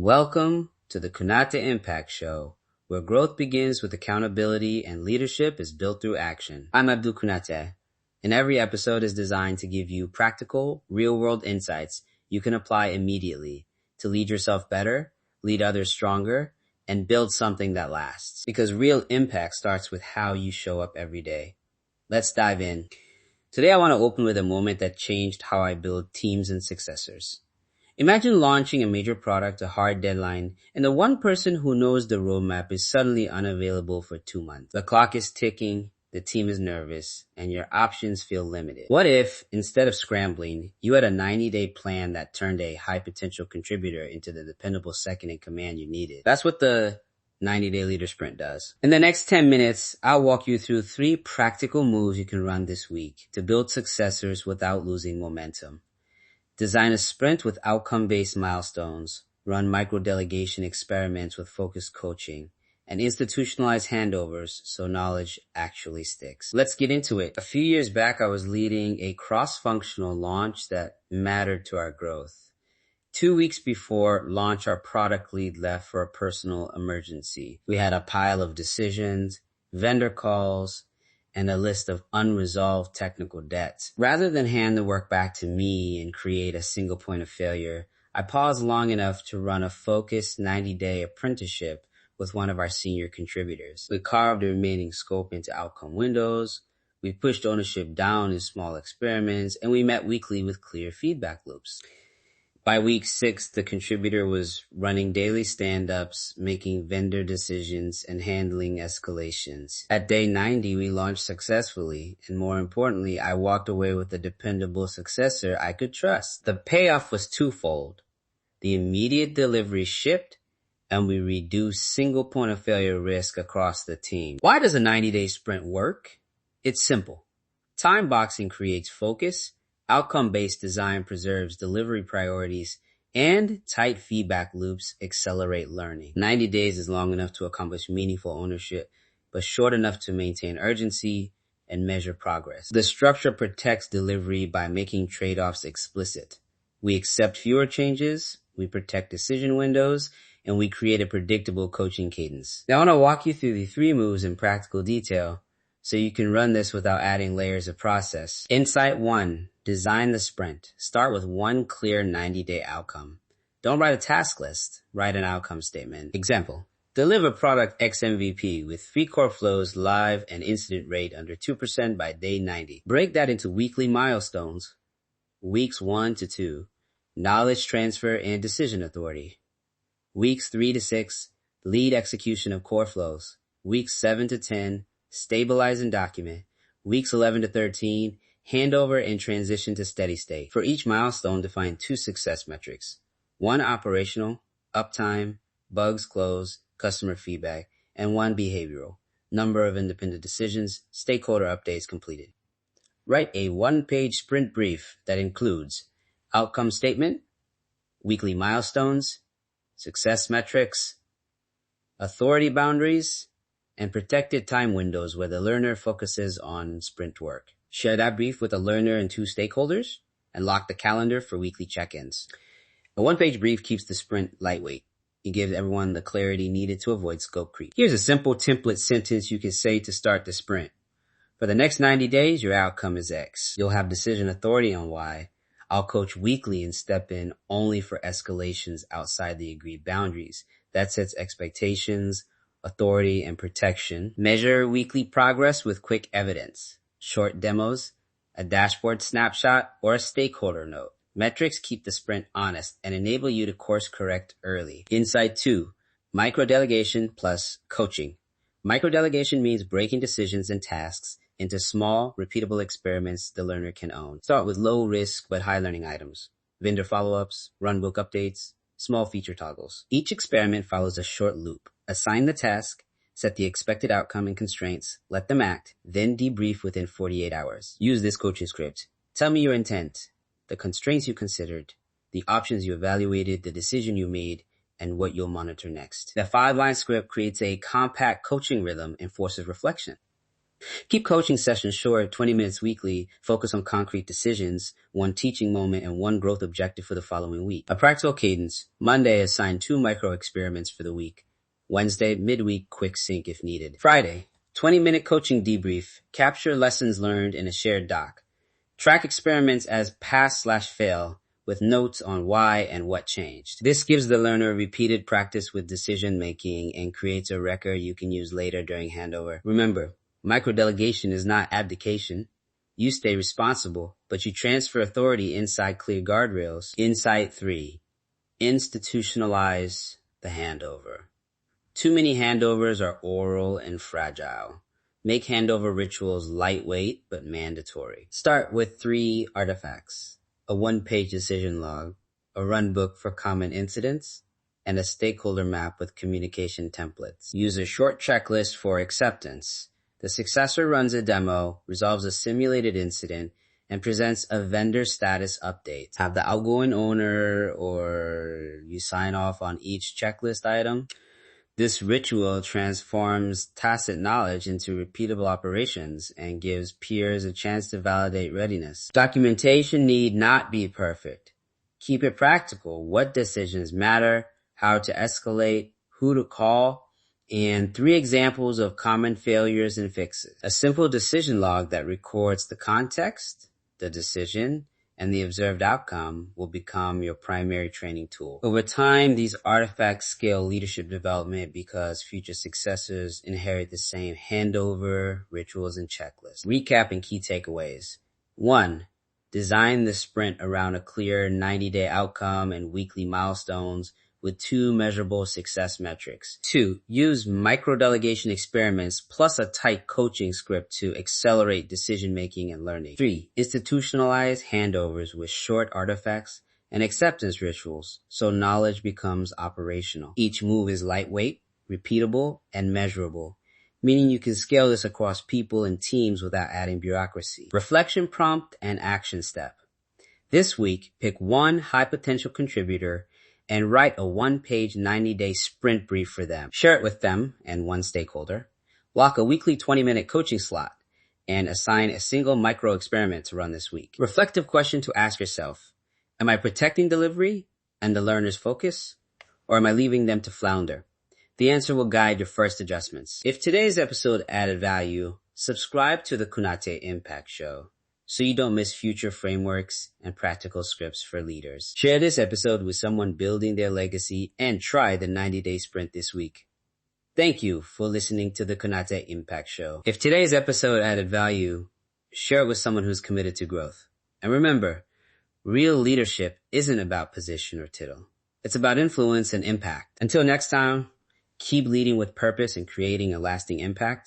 Welcome to the Kunate Impact Show, where growth begins with accountability and leadership is built through action. I'm Abdul Kunate, and every episode is designed to give you practical, real-world insights you can apply immediately to lead yourself better, lead others stronger, and build something that lasts. Because real impact starts with how you show up every day. Let's dive in. Today I want to open with a moment that changed how I build teams and successors. Imagine launching a major product, a hard deadline, and the one person who knows the roadmap is suddenly unavailable for 2 months. The clock is ticking, the team is nervous, and your options feel limited. What if, instead of scrambling, you had a 90-day plan that turned a high-potential contributor into the dependable second-in-command you needed? That's what the 90-day leader sprint does. In the next 10 minutes, I'll walk you through 3 practical moves you can run this week to build successors without losing momentum. Design a sprint with outcome-based milestones, run micro-delegation experiments with focused coaching, and institutionalize handovers so knowledge actually sticks. Let's get into it. A few years back, I was leading a cross-functional launch that mattered to our growth. 2 weeks before launch, our product lead left for a personal emergency. We had a pile of decisions, vendor calls, and a list of unresolved technical debts. Rather than hand the work back to me and create a single point of failure, I paused long enough to run a focused 90-day apprenticeship with one of our senior contributors. We carved the remaining scope into outcome windows, we pushed ownership down in small experiments, and we met weekly with clear feedback loops. By week 6, the contributor was running daily stand-ups, making vendor decisions, and handling escalations. At day 90, we launched successfully, and more importantly, I walked away with a dependable successor I could trust. The payoff was twofold. The immediate delivery shipped, and we reduced single point of failure risk across the team. Why does a 90-day sprint work? It's simple. Time boxing creates focus, outcome-based design preserves delivery priorities, and tight feedback loops accelerate learning. 90 days is long enough to accomplish meaningful ownership, but short enough to maintain urgency and measure progress. The structure protects delivery by making trade-offs explicit. We accept fewer changes, we protect decision windows, and we create a predictable coaching cadence. Now I want to walk you through the 3 moves in practical detail so you can run this without adding layers of process. Insight 1. Design the sprint. Start with one clear 90-day outcome. Don't write a task list. Write an outcome statement. Example. Deliver product X MVP with 3 core flows live and incident rate under 2% by day 90. Break that into weekly milestones. Weeks 1 to 2. Knowledge transfer and decision authority. Weeks 3 to 6. Lead execution of core flows. Weeks 7 to 10. Stabilize and document. Weeks 11 to 13. Handover and transition to steady state. For each milestone, define 2 success metrics. 1 operational, uptime, bugs closed, customer feedback, and 1 behavioral, number of independent decisions, stakeholder updates completed. Write a 1-page sprint brief that includes outcome statement, weekly milestones, success metrics, authority boundaries, and protected time windows where the learner focuses on sprint work. Share that brief with a learner and 2 stakeholders, and lock the calendar for weekly check-ins. A 1-page brief keeps the sprint lightweight. It gives everyone the clarity needed to avoid scope creep. Here's a simple template sentence you can say to start the sprint. For the next 90 days, your outcome is X. You'll have decision authority on Y. I'll coach weekly and step in only for escalations outside the agreed boundaries. That sets expectations, authority, and protection. Measure weekly progress with quick evidence. Short demos, a dashboard snapshot, or a stakeholder note. Metrics keep the sprint honest and enable you to course correct early. Insight 2, micro-delegation plus coaching. Micro-delegation means breaking decisions and tasks into small, repeatable experiments the learner can own. Start with low risk but high learning items. Vendor follow-ups, runbook updates, small feature toggles. Each experiment follows a short loop. Assign the task, set the expected outcome and constraints, let them act, then debrief within 48 hours. Use this coaching script. Tell me your intent, the constraints you considered, the options you evaluated, the decision you made, and what you'll monitor next. The 5-line script creates a compact coaching rhythm and forces reflection. Keep coaching sessions short, 20 minutes weekly, focus on concrete decisions, one teaching moment, and one growth objective for the following week. A practical cadence. Monday, assign 2 micro experiments for the week. Wednesday, midweek, quick sync if needed. Friday, 20-minute coaching debrief. Capture lessons learned in a shared doc. Track experiments as pass/fail with notes on why and what changed. This gives the learner repeated practice with decision making and creates a record you can use later during handover. Remember, micro-delegation is not abdication. You stay responsible, but you transfer authority inside clear guardrails. Insight 3. Institutionalize the handover. Too many handovers are oral and fragile. Make handover rituals lightweight but mandatory. Start with 3 artifacts: a 1-page decision log, a run book for common incidents, and a stakeholder map with communication templates. Use a short checklist for acceptance. The successor runs a demo, resolves a simulated incident, and presents a vendor status update. Have the outgoing owner or you sign off on each checklist item. This ritual transforms tacit knowledge into repeatable operations and gives peers a chance to validate readiness. Documentation need not be perfect. Keep it practical. What decisions matter, how to escalate, who to call, and 3 examples of common failures and fixes. A simple decision log that records the context, the decision, and the observed outcome will become your primary training tool. Over time, these artifacts scale leadership development because future successors inherit the same handover, rituals, and checklists. Recap and key takeaways. 1. Design the sprint around a clear 90-day outcome and weekly milestones with 2 measurable success metrics. 2. Use micro-delegation experiments plus a tight coaching script to accelerate decision-making and learning. 3. Institutionalize handovers with short artifacts and acceptance rituals so knowledge becomes operational. Each move is lightweight, repeatable, and measurable, meaning you can scale this across people and teams without adding bureaucracy. Reflection prompt and action step. This week, pick 1 high-potential contributor and write a 1-page 90-day sprint brief for them. Share it with them and 1 stakeholder. Block a weekly 20-minute coaching slot and assign a single micro experiment to run this week. Reflective question to ask yourself: am I protecting delivery and the learner's focus, or am I leaving them to flounder? The answer will guide your first adjustments. If today's episode added value, subscribe to the Kunate Impact Show so you don't miss future frameworks and practical scripts for leaders. Share this episode with someone building their legacy and try the 90-day sprint this week. Thank you for listening to the Kunate Impact Show. If today's episode added value, share it with someone who's committed to growth. And remember, real leadership isn't about position or title. It's about influence and impact. Until next time, keep leading with purpose and creating a lasting impact.